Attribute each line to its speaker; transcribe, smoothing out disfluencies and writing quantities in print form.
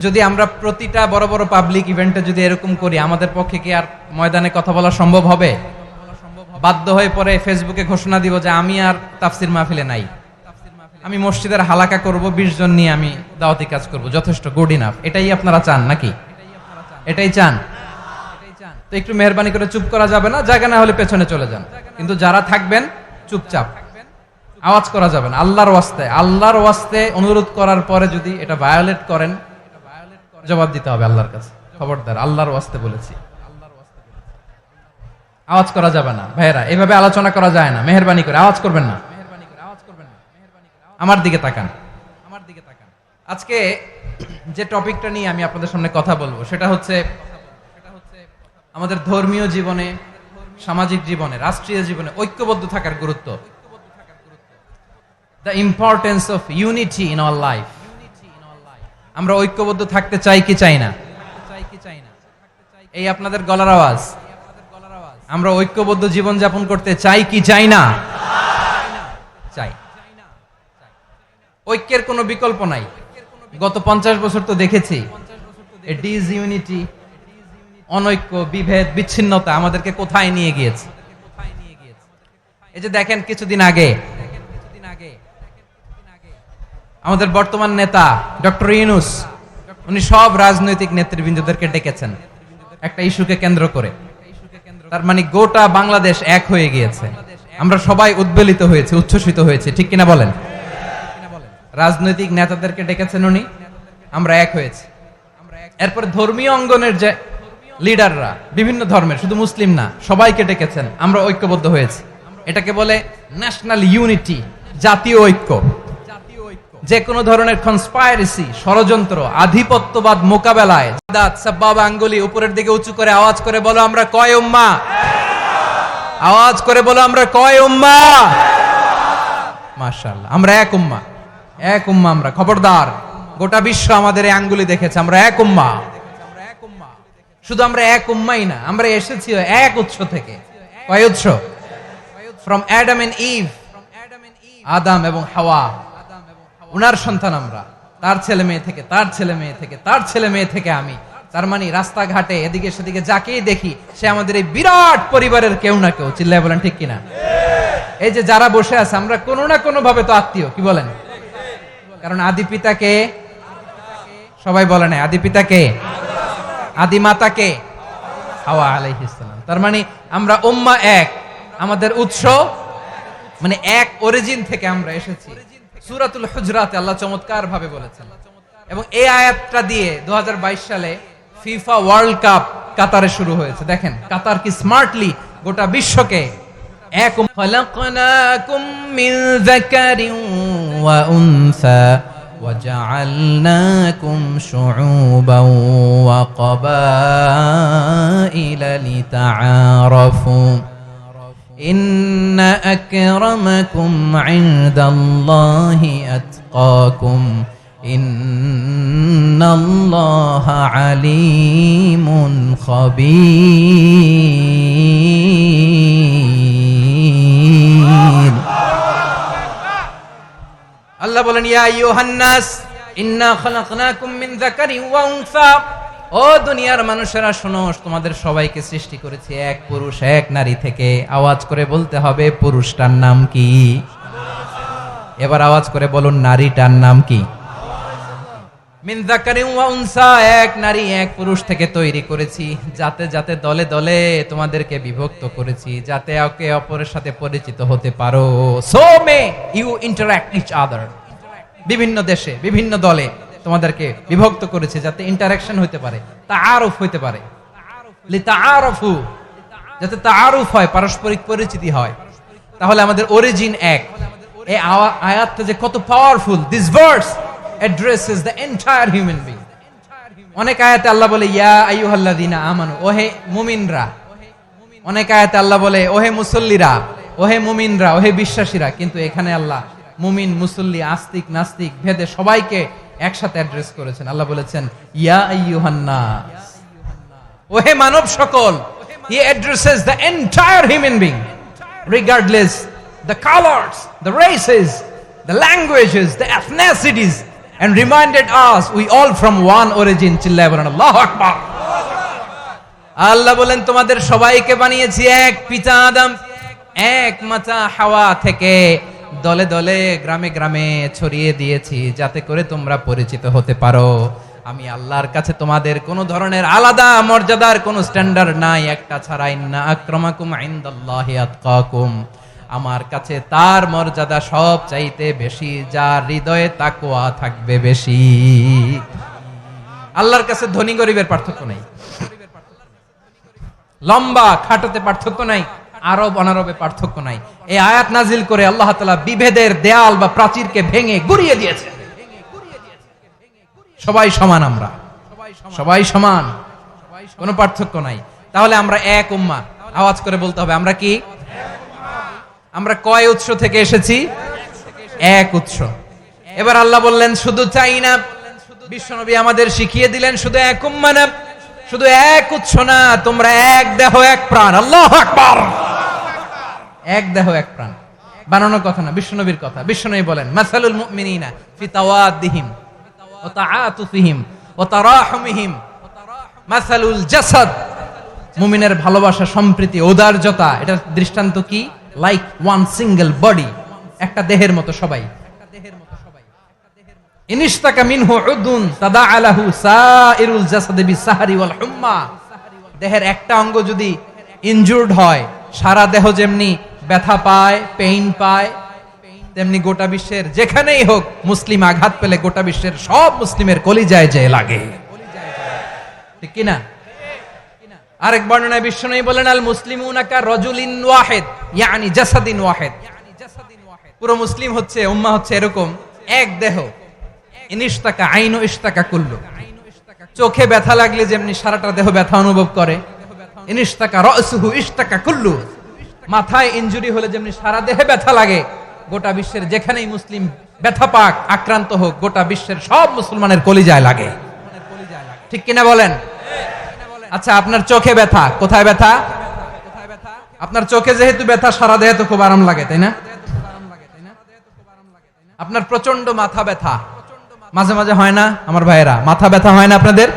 Speaker 1: যদি আমরা প্রতিটা বড় বড় পাবলিক ইভেন্টে যদি এরকম করি, আমাদের পক্ষে কি আর ময়দানে কথা বলা সম্ভব হবে? বাধ্য হয়ে পরে ফেসবুকে ঘোষণা দিব যে আমি আর তাফসির মাহফিলে নাই, আমি মসজিদের হালাকা করব, 20 জন নিয়ে আমি দাওয়াতি কাজ করব, যথেষ্ট, গুড ইনাফ। এটাই আপনারা চান নাকি? এটাই চান? তো একটু মেহরবানি করে চুপ করা যাবে না? জায়গা না হলে পেছনে চলে যান, কিন্তু যারা থাকবেন চুপচাপ, আওয়াজ করা যাবে না। আল্লাহর ওয়াস্তে অনুরোধ করার পরে যদি এটা ভায়োলেট করেন, জবাব দিতে হবে আল্লাহর কাছে। খবরদার, আল্লাহর ওয়াস্তে বলেছি, আওয়াজ করা যাবে না। ভাইয়েরা, এভাবে আলোচনা করা যায় না। মেহরবানি করে আওয়াজ করবেন না। আমার দিকে তাকান। আজকে যে টপিকটা নিয়ে আমি আপনাদের সামনে কথা বলবো সেটা হচ্ছে আমাদের ধর্মীয় জীবনে, সামাজিক জীবনে, রাষ্ট্রীয় জীবনে ঐক্যবদ্ধ থাকার গুরুত্ব। The importance of unity in our life. আমরা ঐক্যবদ্ধ থাকতে চাই কি চাই না? এই আপনাদের গলার আওয়াজ। আমরা ঐক্যবদ্ধ জীবন যাপন করতে চাই কি চাই না? চাই। ঐক্যের কোনো বিকল্প নাই। গত 50 বছর তো দেখেছি ডিসইউনিটি, অনৈক্য, বিভেদ, বিচ্ছিন্নতা আমাদেরকে কোথায় নিয়ে গিয়েছে। এই যে দেখেন, কিছুদিন আগে আমাদের বর্তমান নেতা ডক্টর ইউনূস, উনি সব রাজনৈতিক নেতৃবৃন্দদেরকে ডেকেছেন একটা ইস্যুকে কেন্দ্র করে। তার মানে গোটা বাংলাদেশ এক হয়ে গিয়েছে। আমরা সবাই উদ্বেলিত হয়েছে, উচ্ছ্বসিত হয়েছে, ঠিক কিনা বলেন? রাজনৈতিক নেতাদেরকে ডেকেছেন উনি, আমরা এক হয়েছি। এরপর ধর্মীয় অঙ্গনের যে লিডাররা, বিভিন্ন ধর্মের, শুধু মুসলিম না, সবাইকে ডেকেছেন, আমরা ঐক্যবদ্ধ হয়েছি। এটাকে বলে ন্যাশনাল ইউনিটি, জাতীয় ঐক্য। যে কোনো ধরনের কনস্পাইরেসি, ষড়যন্ত্র, আধিপত্যবাদ মোকাবেলায় সাব্বাবা আঙ্গুলি উপরের দিকে উঁচু করে আওয়াজ করে বলো আমরা কয় উম্মাহ। আওয়াজ করে বলো আমরা কয় উম্মাহ। মাশাআল্লাহ, আমরা এক উম্মাহ, এক উম্মাহ আমরা। খবরদার, গোটা বিশ্ব আমাদের এই আঙ্গুলি দেখেছে, আমরা এক উম্মাহ। শুধু আমরা এক উম্মাই না, আমরা এসেছি এক উৎস থেকে। কয় উৎস? ফ্রম অ্যাডাম এন্ড ইভ, আদম এবং হাওয়া, উনার সন্তান আমরা। তার ছেলে মেয়ে থেকে, তার ছেলে মেয়ে থেকে, তার ছেলে মেয়ে থেকে আমি। তার মানে রাস্তাঘাটে এদিকে সেদিকে যাকেই দেখি সে আমাদের এই বিরাট পরিবারের কেউ না কেউ। চিল্লায় বলেন ঠিক কিনা? এই যে যারা বসে আছে, আমরা কোনো না কোনো ভাবে তো আত্মীয়, কি বলেন? কারণ আদি পিতাকে সবাই বলে না, আদি পিতাকে, আদি মাতাকে হাওয়া আলাইহিস সালাম। তার মানে আমরা উম্মাহ এক, আমাদের উৎস মানে এক, অরিজিন থেকে আমরা এসেছি। সূরাতুল হুজরাতে আল্লাহ চমৎকার ভাবে বলেছেন, এবং এই আয়াতটা দিয়ে 2022 সালে ফিফা ওয়ার্ল্ড কাপ কাতারে শুরু হয়েছে। দেখেন কাতার কি স্মার্টলি গোটা বিশ্বকে এক। খালাকনাকুম মিন যাকারিন ওয়া উনসা وجعلناكم شعوبا وقبائل لتعارفوا إن أكرمكم عند الله أتقاكم إن الله عليم خبير। আল্লাহ বলেন, ইয়া আইয়ুহান নাস ইন্না খালাকনাকুম মিন যাকারিন ওয়া উনসা। ও দুনিয়ার মানুষেরা শোনো, তোমাদের সবাইকে সৃষ্টি করেছি এক পুরুষ এক নারী থেকে। আওয়াজ করে বলতে হবে, পুরুষটার নাম কি? এবার আওয়াজ করে বলুন, নারীটার নাম কি? মিন যাকারিন ওয়া উনসা, এক নারী এক পুরুষ থেকে তৈরি করেছি। যাতে যাতে দলে দলে তোমাদেরকে বিভক্ত করেছি, যাতে একে অপরের সাথে পরিচিত হতে পারো। So may you interact each other. বিভিন্ন দেশে, বিভিন্ন দলে তোমাদেরকে বিভক্ত করেছে যাতে ইন্টারঅ্যাকশন হতে পারে, তাআরুফ হতে পারে। লিতাআরফু, যাতে তাআরুফ হয়, পারস্পরিক পরিচিতি হয়। তাহলে আমাদের অরিজিন এক। এই আয়াতটা যে কত powerful. This verse addresses the entire human being. অনেক আয়াতে আল্লাহ বলে ইয়া আইয়ুহাল্লাযীনা আমানু, ওহে মুমিনরা। অনেক আয়াতে আল্লাহ বলে ওহে মুসল্লিরা, ওহে মুমিনরা, ওহে বিশ্বাসীরা। কিন্তু এখানে আল্লাহ মুমিন, মুসল্লি, আস্তিক, নাস্তিক ভেদে সবাইকে একসাথে অ্যাড্রেস করেছেন। আল্লাহ বলেছেন ইয়া আইয়ুহান নাস, ওহে মানব সকল। He addresses the entire human being regardless the colors, the races, the languages, the ethnicities, and reminded us we all from one origin. চিল্লায় বলেন আল্লাহু আকবার। আল্লাহ বলেন তোমাদের সবাইকে বানিয়েছি এক পিতা আদম, এক মাতা হাওয়া থেকে, দলে দলে গ্রামে গ্রামে ছড়িয়ে দিয়েছি যাতে করে তোমরা পরিচিত হতে পারো। আমি আল্লাহর কাছে তোমাদের কোনো ধরনের আলাদা মর্যাদার কোনো স্ট্যান্ডার্ড নাই, একটা ছাড়া। ইন্না আক্রামাকুম ইনদাল্লাহি আতকাকুম, আমার কাছে তার মর্যাদা সব চাইতে বেশি যার হৃদয়ে তাকওয়া থাকবে বেশি। আল্লাহর কাছে ধনী গরিবের পার্থক্য নাই, লম্বা খাটোতে পার্থক্য নাই, আরব অনারবে পার্থক্য নাই। এই আয়াত নাজিল করে আল্লাহ তাআলা বিভেদের দেয়াল বা প্রাচীরকে ভেঙে গুড়িয়ে দিয়েছে। সবাই সমান, আমরা সবাই সমান, কোনো পার্থক্য নাই। তাহলে আমরা এক উম্মাহ, আওয়াজ করে বলতে হবে আমরা কি? আমরা কয় উৎস থেকে এসেছি? এক উৎস। এবার আল্লাহ বললেন শুধু চাই না, বিশ্বনবী আমাদের শিখিয়ে দিলেন শুধু এক উম্মাহ না, শুধু এক উৎস না, তোমরা এক দেহ এক প্রাণ। আল্লাহু আকবার। এক দেহ এক প্রাণ, বানানো কথা না, বিশ্বনবীর কথা। বিশ্বনবী বলেন মাসালুল মুমিনিনা ফি তাওয়াদ্দিহিম ওয়া তাআতুফিহিম ওয়া তারাহুমিহিম মাসালুল জাসাদ। মুমিনের ভালোবাসা, সম্প্রীতি, ঔদার্যতা, এটা দৃষ্টান্ত কি? লাইক ওয়ান সিঙ্গেল বডি, একটা দেহের মতো সবাই। ইনিশতাকা মিনহু উদুন তাদাআ লাহু সাইরুল জাসাদি বিসাহরি ওয়াল হুম্মা। দেহের একটা অঙ্গ যদি ইনজুরড হয়, সারা দেহ যেমনি ব্যথা পায়, পেইন পায়, তেমনি গোটা বিশ্বের যেখানেই হোক মুসলিম আঘাত পেলে গোটা বিশ্বের সব মুসলিমের কলিজায় যে লাগে, ঠিক কি না? আরেক বর্ণনায় বিশ্বনবী বলেন আল মুসলিমুনা কা রাজুলিন ওয়াহিদ ইয়ানি জাসাদিন ওয়াহিদ। পুরো মুসলিম হচ্ছে, উম্মাহ হচ্ছে এরকম এক দেহ। ইনিশতাকা আইনু ইশতাকা কুল্লু, চোখে ব্যথা লাগলে যেমনি সারাটা দেহ ব্যথা অনুভব করে, ইনিশতাকা রাসুহু ইশতাকা কুল্লু, মাথায় ইনজুরি হলে যেমনি সারা দেহে ব্যথা লাগে, গোটা বিশ্বের যেখানেই মুসলিম ব্যথা পাক, আক্রান্ত হোক, গোটা বিশ্বের সব মুসলমানের কলিজায় লাগে, ঠিক কিনা বলেন? আচ্ছা, আপনার চোখে ব্যথা, কোথায় ব্যথা? আপনার চোখে যেহেতু ব্যথা, সারা দেহে তো খুব আরাম লাগে, তাই না? আপনার প্রচন্ড মাথা ব্যথা মাঝে মাঝে হয় না আমার ভাইয়েরা? মাথা ব্যথা হয় না আপনাদের?